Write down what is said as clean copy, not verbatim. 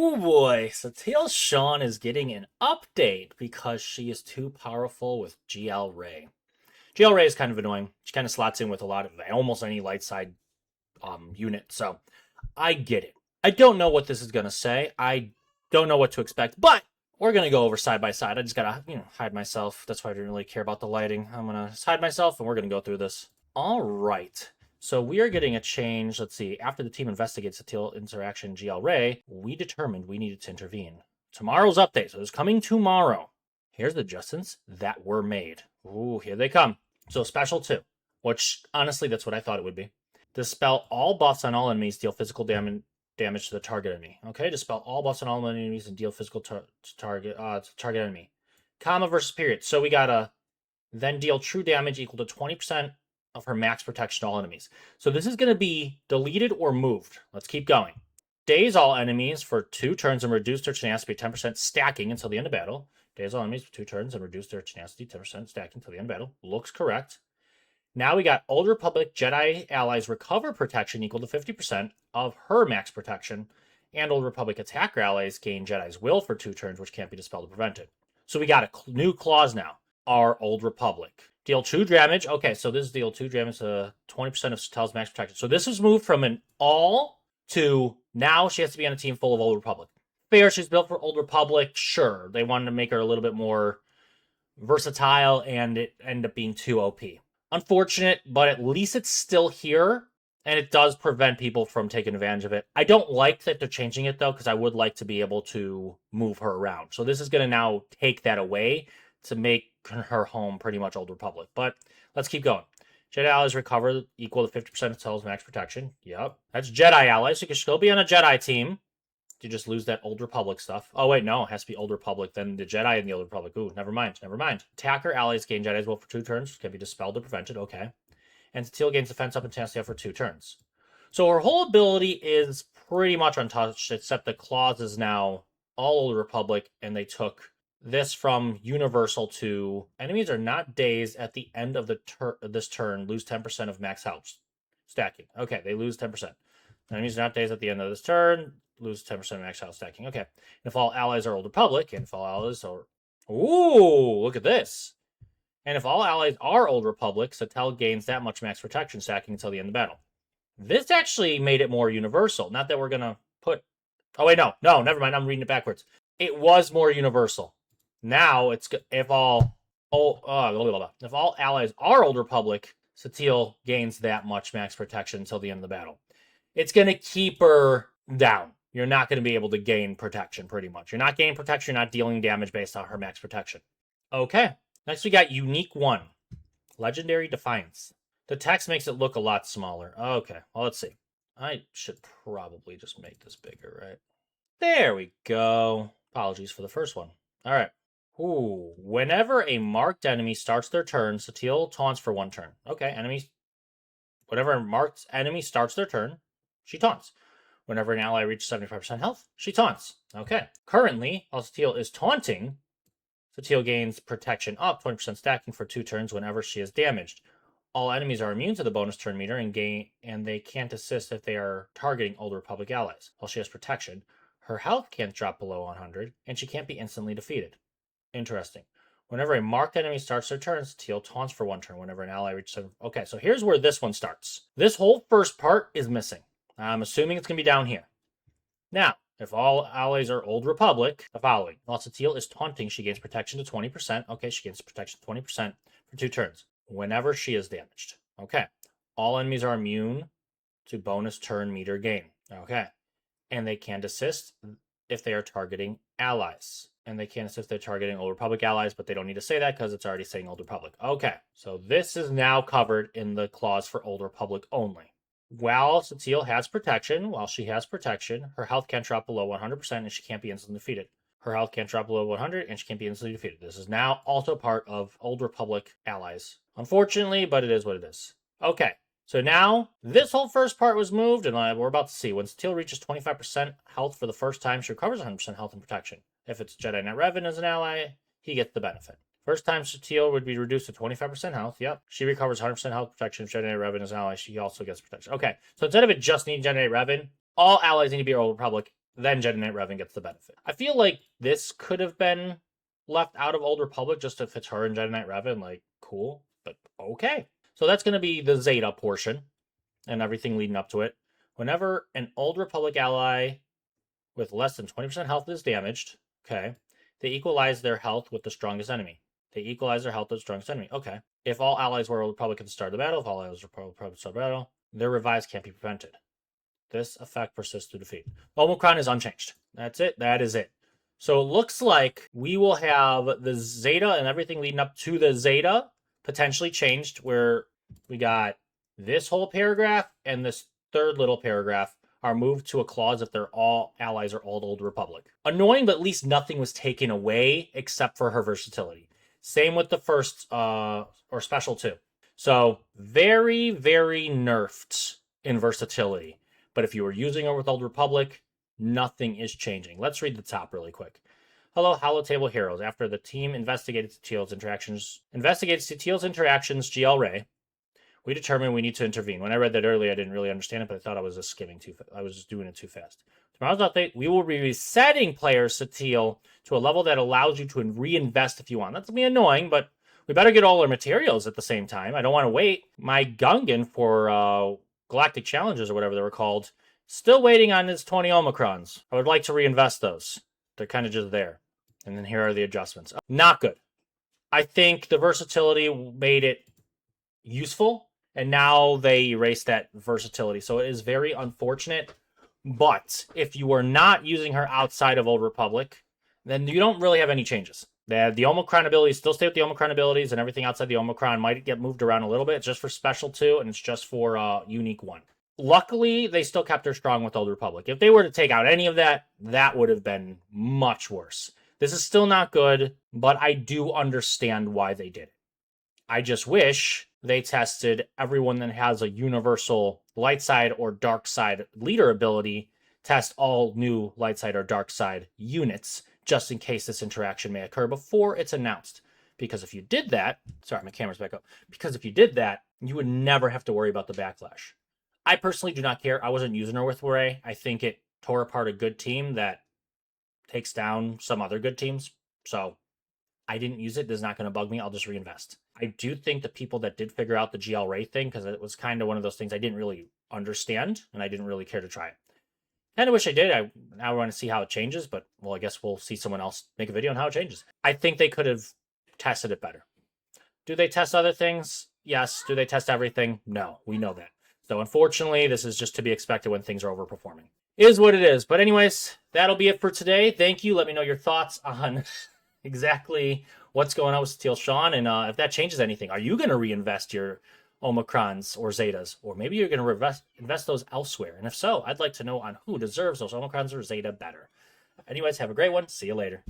Oh boy, Satele Shan is getting an update because she is too powerful with GL Ray. GL Ray is kind of annoying. She kind of slots in with a lot of almost any light side unit, so I get it. I don't know what this is gonna say. I don't know what to expect, but we're gonna go over side by side. I just gotta hide myself. That's why I didn't really care about the lighting. I'm gonna hide myself, and we're gonna go through this. All right. So we are getting a change. Let's see. After the team investigates Satele interaction GL Ray, we determined we needed to intervene. Tomorrow's update. So it's coming tomorrow. Here's the adjustments that were made. Ooh, here they come. So special 2, which honestly, that's what I thought it would be. Dispel all buffs on all enemies, deal physical damage to the target enemy. Okay, dispel all buffs on all enemies and deal physical to target enemy. Comma versus period. So we gotta then deal true damage equal to 20% of her max protection to all enemies. So this is going to be deleted or moved. Let's keep going. Daze all enemies for 2 turns and reduce their tenacity 10% stacking until the end of battle. Daze all enemies for 2 turns and reduce their tenacity 10% stacking until the end of battle. Looks correct. Now we got Old Republic Jedi allies recover protection equal to 50% of her max protection, and Old Republic attacker allies gain Jedi's will for 2 turns, which can't be dispelled or prevented. So we got a new clause now. Our Old Republic. Deal 2 damage. Okay, so this is deal 2 damage to 20% of Satele's max protection. So this is moved from an all to now she has to be on a team full of Old Republic. Fair, she's built for Old Republic. Sure, they wanted to make her a little bit more versatile, and it ended up being too OP. Unfortunate, but at least it's still here, and it does prevent people from taking advantage of it. I don't like that they're changing it, though, because I would like to be able to move her around. So this is going to now take that away to make her home pretty much Old Republic. But let's keep going. Jedi allies recover equal to 50% of Satele's max protection. Yep. That's Jedi allies. So you can still be on a Jedi team. You just lose that Old Republic stuff. Oh, wait, no. It has to be Old Republic, then the Jedi and the Old Republic. Ooh, never mind. Never mind. Attacker allies gain Jedi's will for 2 turns. Can be dispelled or prevented. Okay. And Satele gains defense up and tenacity up for 2 turns. So her whole ability is pretty much untouched, except the clause is now all Old Republic, and they took this from universal to enemies are not dazed at the end of this turn, lose 10% of max health stacking. Okay, they lose 10%. Enemies are not dazed at the end of this turn, lose 10% of max health stacking. Okay, and if all allies are Old Republic, and if all allies are... Ooh, look at this. And if all allies are Old Republic, Satele gains that much max protection stacking until the end of battle. This actually made it more universal. Not that we're going to put... Oh, wait, no, never mind. I'm reading it backwards. It was more universal. Now it's if all allies are Old Republic, Satele gains that much max protection until the end of the battle. It's going to keep her down. You're not going to be able to gain protection, pretty much. You're not gaining protection, you're not dealing damage based on her max protection. Okay, next we got Unique 1. Legendary Defiance. The text makes it look a lot smaller. Okay, well, let's see. I should probably just make this bigger, right? There we go. Apologies for the first one. All right. Ooh, whenever a marked enemy starts their turn, Satele taunts for 1 turn. Okay, whenever a marked enemy starts their turn, she taunts. Whenever an ally reaches 75% health, she taunts. Okay. Currently, while Satele is taunting, Satele gains protection up 20% stacking for 2 turns whenever she is damaged. All enemies are immune to the bonus turn meter and they can't assist if they are targeting Old Republic allies. While she has protection, her health can't drop below 100, and she can't be instantly defeated. Interesting. Whenever a marked enemy starts their turn, Satele taunts for 1 turn whenever an ally reaches 7. Okay, so here's where this one starts. This whole first part is missing. I'm assuming it's going to be down here. Now, if all allies are Old Republic, the following. While Satele is taunting, she gains protection to 20%. Okay, she gains protection to 20% for 2 turns whenever she is damaged. Okay. All enemies are immune to bonus turn meter gain. Okay. And they can't assist if they are targeting allies. And they can't assist if they're targeting Old Republic allies, but they don't need to say that because it's already saying Old Republic. Okay, so this is now covered in the clause for Old Republic only. While Satele has protection, her health can't drop below 100% and she can't be instantly defeated. Her health can't drop below 100 and she can't be instantly defeated. This is now also part of Old Republic allies. Unfortunately, but it is what it is. Okay, so now this whole first part was moved, and we're about to see. When Satele reaches 25% health for the first time, she recovers 100% health and protection. If it's Jedi Knight Revan as an ally, he gets the benefit. First time Satele would be reduced to 25% health. Yep. She recovers 100% health protection. If Jedi Knight Revan is an ally, she also gets protection. Okay. So instead of it just needing Jedi Knight Revan, all allies need to be Old Republic then Jedi Knight Revan gets the benefit. I feel like this could have been left out of Old Republic just if it's her and Jedi Knight Revan, like, cool, but okay. So that's going to be the Zeta portion and everything leading up to it. Whenever an Old Republic ally with less than 20% health is damaged, okay, they equalize their health with the strongest enemy. They equalize their health with the strongest enemy. Okay. If all allies were Old Republic at the start of the battle, if all allies were Old Republic at the start of the battle, their revives can't be prevented. This effect persists through defeat. Omicron is unchanged. That's it. That is it. So it looks like we will have the Zeta and everything leading up to the Zeta potentially changed, where we got this whole paragraph and this third little paragraph are moved to a clause if they're all allies or all Old Republic. Annoying, but at least nothing was taken away except for her versatility. Same with the first or special 2. So very, very nerfed in versatility. But if you were using her with Old Republic, nothing is changing. Let's read the top really quick. Hello, Holotable Heroes. After the team investigated Satile's interactions, GL Ray, we determined we need to intervene. When I read that earlier, I didn't really understand it, but I thought I was just skimming too fast. I was just doing it too fast. Tomorrow's update, we will be resetting player Satele to a level that allows you to reinvest if you want. That's going to be annoying, but we better get all our materials at the same time. I don't want to wait. My Gungan for Galactic Challenges or whatever they were called, still waiting on his 20 Omicrons. I would like to reinvest those. They're kind of just there. And then here are the adjustments. Not good. I think the versatility made it useful, and now they erased that versatility. So it is very unfortunate. But if you are not using her outside of Old Republic, then you don't really have any changes. The Omicron abilities still stay with the Omicron abilities, and everything outside the Omicron might get moved around a little bit. It's just for Special 2, and it's just for Unique 1. Luckily, they still kept her strong with Old Republic. If they were to take out any of that, that would have been much worse. This is still not good, but I do understand why they did it. I just wish they tested everyone that has a universal light side or dark side leader ability, test all new light side or dark side units, just in case this interaction may occur before it's announced. Because if you did that, sorry, my camera's back up. Because if you did that, you would never have to worry about the backlash. I personally do not care. I wasn't using her with Ray. I think it tore apart a good team that takes down some other good teams. So I didn't use it. This is not going to bug me. I'll just reinvest. I do think the people that did figure out the GL Ray thing, because it was kind of one of those things I didn't really understand, and I didn't really care to try it. Kind of wish I did. Now I want to see how it changes, but, well, I guess we'll see someone else make a video on how it changes. I think they could have tested it better. Do they test other things? Yes. Do they test everything? No. We know that. So, unfortunately, this is just to be expected when things are overperforming. It is what it is. But anyways, that'll be it for today. Thank you. Let me know your thoughts on exactly what's going on with Satele Shan, and if that changes anything. Are you going to reinvest your Omicrons or Zetas? Or maybe you're going to invest those elsewhere. And if so, I'd like to know on who deserves those Omicrons or Zeta better. Anyways, have a great one. See you later.